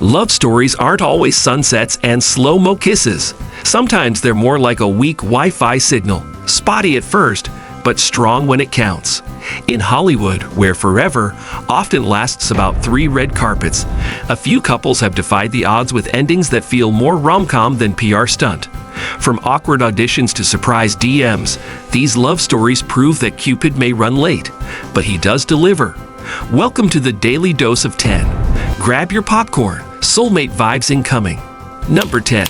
Love stories aren't always sunsets and slow-mo kisses. Sometimes they're more like a weak Wi-Fi signal, spotty at first, but strong when it counts. In Hollywood, where forever often lasts about 3 red carpets, a few couples have defied the odds with endings that feel more rom-com than PR stunt. From awkward auditions to surprise DMs, these love stories prove that Cupid may run late, but he does deliver. Welcome to the Daily Dose of 10. Grab your popcorn, soulmate vibes incoming. Number 10.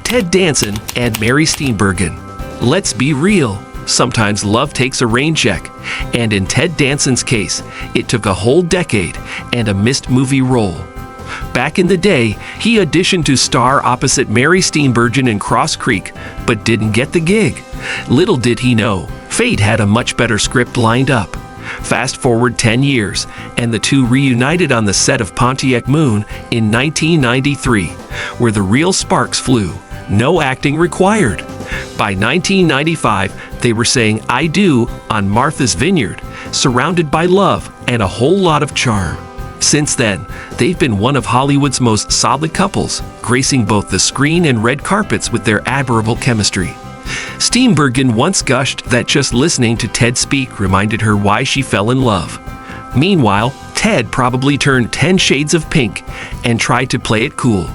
Ted Danson and Mary Steenburgen. Let's be real. Sometimes love takes a rain check, and in Ted Danson's case, it took a whole decade and a missed movie role. Back in the day, he auditioned to star opposite Mary Steenburgen in Cross Creek, but didn't get the gig. Little did he know, fate had a much better script lined up. Fast forward 10 years, and the two reunited on the set of Pontiac Moon in 1993, where the real sparks flew, no acting required. By 1995, they were saying "I do" on Martha's Vineyard, surrounded by love and a whole lot of charm. Since then, they've been one of Hollywood's most solid couples, gracing both the screen and red carpets with their admirable chemistry. Steenburgen once gushed that just listening to Ted speak reminded her why she fell in love. Meanwhile, Ted probably turned 10 shades of pink and tried to play it cool.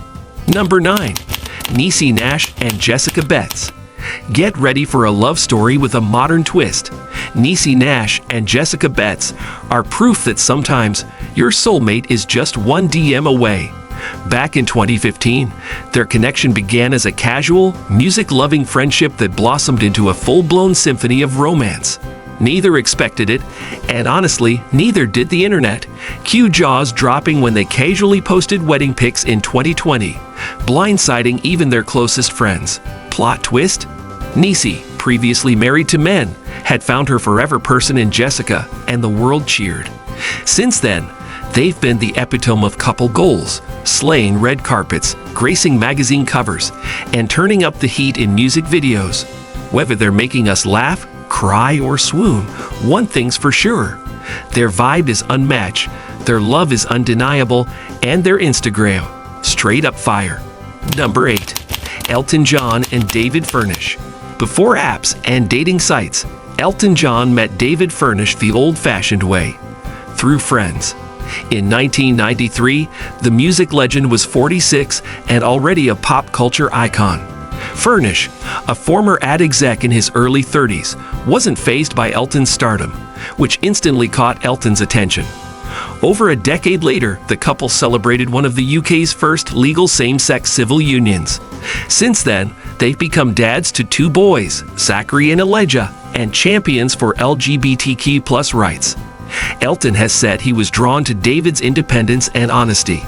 Number 9. Niecy Nash and Jessica Betts. Get ready for a love story with a modern twist. Niecy Nash and Jessica Betts are proof that sometimes your soulmate is just one DM away. Back in 2015, their connection began as a casual, music-loving friendship that blossomed into a full-blown symphony of romance. Neither expected it, and honestly, neither did the internet. Cue jaws dropping when they casually posted wedding pics in 2020, blindsiding even their closest friends. Plot twist? Niecy, previously married to men, had found her forever person in Jessica, and the world cheered. Since then, they've been the epitome of couple goals, slaying red carpets, gracing magazine covers, and turning up the heat in music videos. Whether they're making us laugh, cry, or swoon, one thing's for sure. Their vibe is unmatched, their love is undeniable, and their Instagram, straight up fire. Number 8. Elton John and David Furnish. Before apps and dating sites, Elton John met David Furnish the old-fashioned way, through friends. In 1993, the music legend was 46 and already a pop culture icon. Furnish, a former ad exec in his early 30s, wasn't fazed by Elton's stardom, which instantly caught Elton's attention. Over a decade later, the couple celebrated one of the UK's first legal same-sex civil unions. Since then, they've become dads to 2 boys, Zachary and Elijah, and champions for LGBTQ+ rights. Elton has said he was drawn to David's independence and honesty,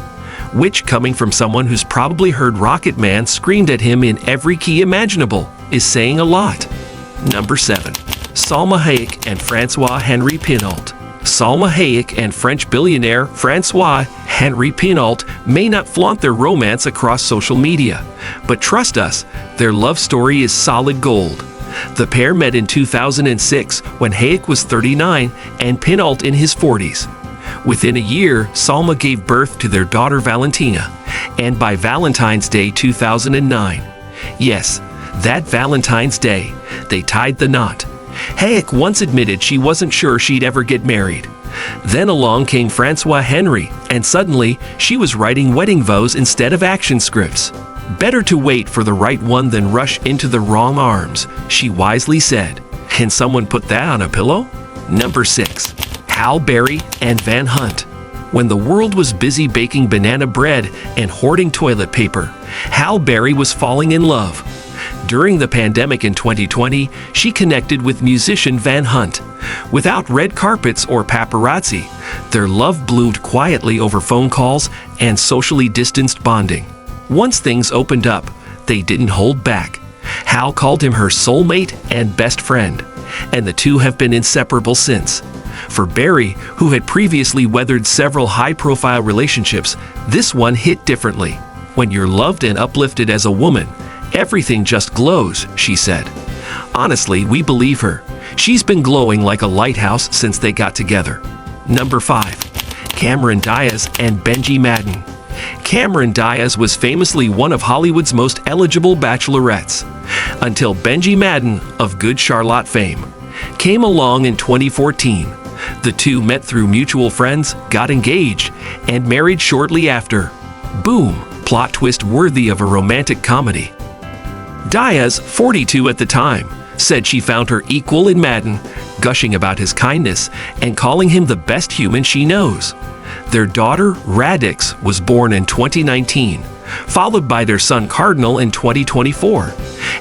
which, coming from someone who's probably heard Rocket Man screamed at him in every key imaginable, is saying a lot. Number 7. Salma Hayek and Francois-Henri Pinault. Salma Hayek and French billionaire Francois-Henri Pinault may not flaunt their romance across social media, but trust us, their love story is solid gold. The pair met in 2006 when Hayek was 39 and Pinault in his 40s. Within a year, Salma gave birth to their daughter Valentina, and by Valentine's Day 2009, yes, that Valentine's Day, they tied the knot. Hayek once admitted she wasn't sure she'd ever get married. Then along came Francois-Henri, and suddenly she was writing wedding vows instead of action scripts. Better to wait for the right one than rush into the wrong arms, she wisely said. Can someone put that on a pillow? Number 6. Halle Berry and Van Hunt. When the world was busy baking banana bread and hoarding toilet paper, Halle Berry was falling in love. During the pandemic in 2020, she connected with musician Van Hunt. Without red carpets or paparazzi, their love bloomed quietly over phone calls and socially distanced bonding. Once things opened up, they didn't hold back. Hal called him her soulmate and best friend, and the two have been inseparable since. For Berry, who had previously weathered several high-profile relationships, this one hit differently. When you're loved and uplifted as a woman, everything just glows, she said. Honestly, we believe her. She's been glowing like a lighthouse since they got together. Number 5. Cameron Diaz and Benji Madden. Cameron Diaz was famously one of Hollywood's most eligible bachelorettes, until Benji Madden of Good Charlotte fame came along in 2014. The two met through mutual friends, got engaged, and married shortly after. Boom! Plot twist worthy of a romantic comedy. Diaz, 42 at the time, said she found her equal in Madden, gushing about his kindness and calling him the best human she knows. Their daughter, Radix, was born in 2019, followed by their son Cardinal in 2024.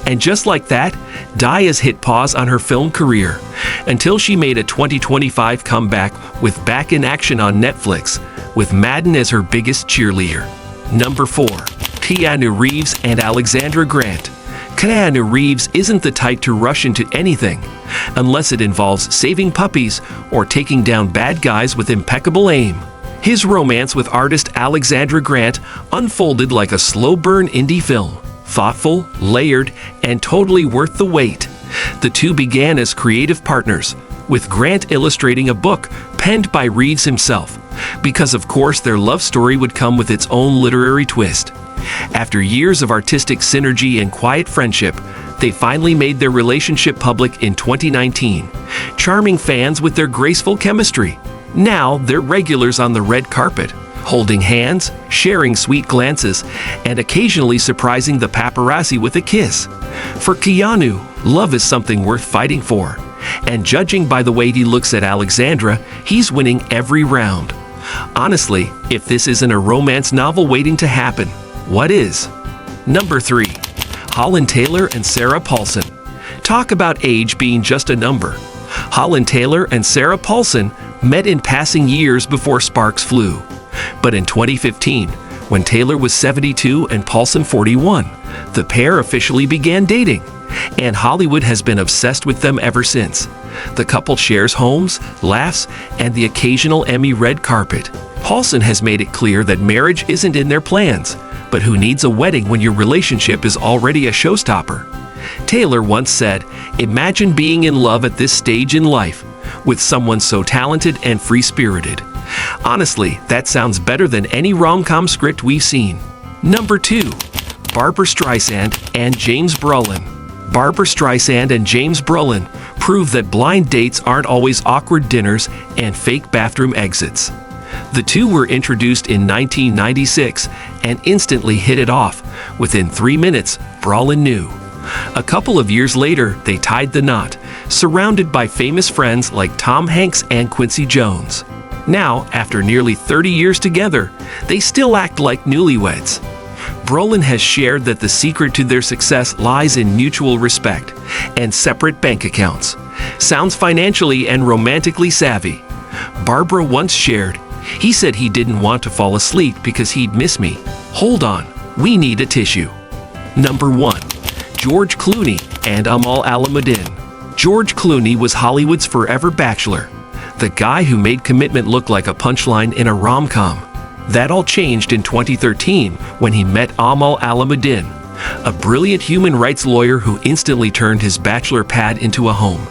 And just like that, Diaz hit pause on her film career until she made a 2025 comeback with Back in Action on Netflix, with Madden as her biggest cheerleader. Number 4. Keanu Reeves and Alexandra Grant. Keanu Reeves isn't the type to rush into anything unless it involves saving puppies or taking down bad guys with impeccable aim. His romance with artist Alexandra Grant unfolded like a slow-burn indie film, thoughtful, layered, and totally worth the wait. The two began as creative partners, with Grant illustrating a book penned by Reeves himself, because of course their love story would come with its own literary twist. After years of artistic synergy and quiet friendship, they finally made their relationship public in 2019, charming fans with their graceful chemistry. Now they're regulars on the red carpet, holding hands, sharing sweet glances, and occasionally surprising the paparazzi with a kiss. For Keanu, love is something worth fighting for, and judging by the way he looks at Alexandra, he's winning every round. Honestly, if this isn't a romance novel waiting to happen, what is? Number 3. Holland Taylor and Sarah Paulson. Talk about age being just a number. Holland Taylor and Sarah Paulson met in passing years before sparks flew. But in 2015, when Taylor was 72 and Paulson 41, the pair officially began dating, and Hollywood has been obsessed with them ever since. The couple shares homes, laughs, and the occasional Emmy red carpet. Paulson has made it clear that marriage isn't in their plans, but who needs a wedding when your relationship is already a showstopper? Taylor once said, "Imagine being in love at this stage in life, with someone so talented and free-spirited." Honestly, that sounds better than any rom-com script we've seen. Number 2. Barbra Streisand and James Brolin. Barbra Streisand and James Brolin prove that blind dates aren't always awkward dinners and fake bathroom exits. The two were introduced in 1996 and instantly hit it off. Within 3 minutes, Brolin knew. A couple of years later, they tied the knot, surrounded by famous friends like Tom Hanks and Quincy Jones. Now, after nearly 30 years together, they still act like newlyweds. Brolin has shared that the secret to their success lies in mutual respect and separate bank accounts. Sounds financially and romantically savvy. Barbara once shared, "He said he didn't want to fall asleep because he'd miss me. Hold on, we need a tissue." Number 1. George Clooney and Amal Alamuddin. George Clooney was Hollywood's forever bachelor, the guy who made commitment look like a punchline in a rom-com. That all changed in 2013 when he met Amal Alamuddin, a brilliant human rights lawyer who instantly turned his bachelor pad into a home.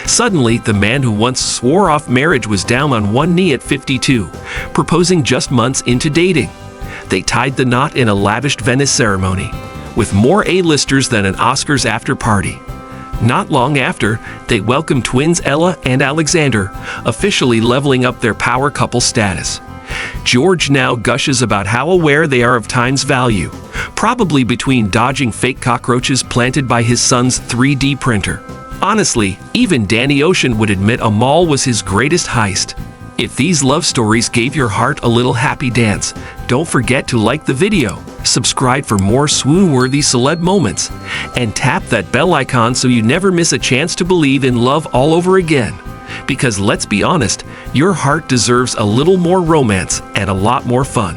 Suddenly, the man who once swore off marriage was down on one knee at 52, proposing just months into dating. They tied the knot in a lavish Venice ceremony, with more A-listers than an Oscars after-party. Not long after, they welcomed twins Ella and Alexander, officially leveling up their power couple status. George now gushes about how aware they are of time's value, probably between dodging fake cockroaches planted by his son's 3D printer. Honestly, even Danny Ocean would admit Amal was his greatest heist. If these love stories gave your heart a little happy dance, don't forget to like the video, subscribe for more swoon-worthy celeb moments, and tap that bell icon so you never miss a chance to believe in love all over again. Because let's be honest, your heart deserves a little more romance and a lot more fun.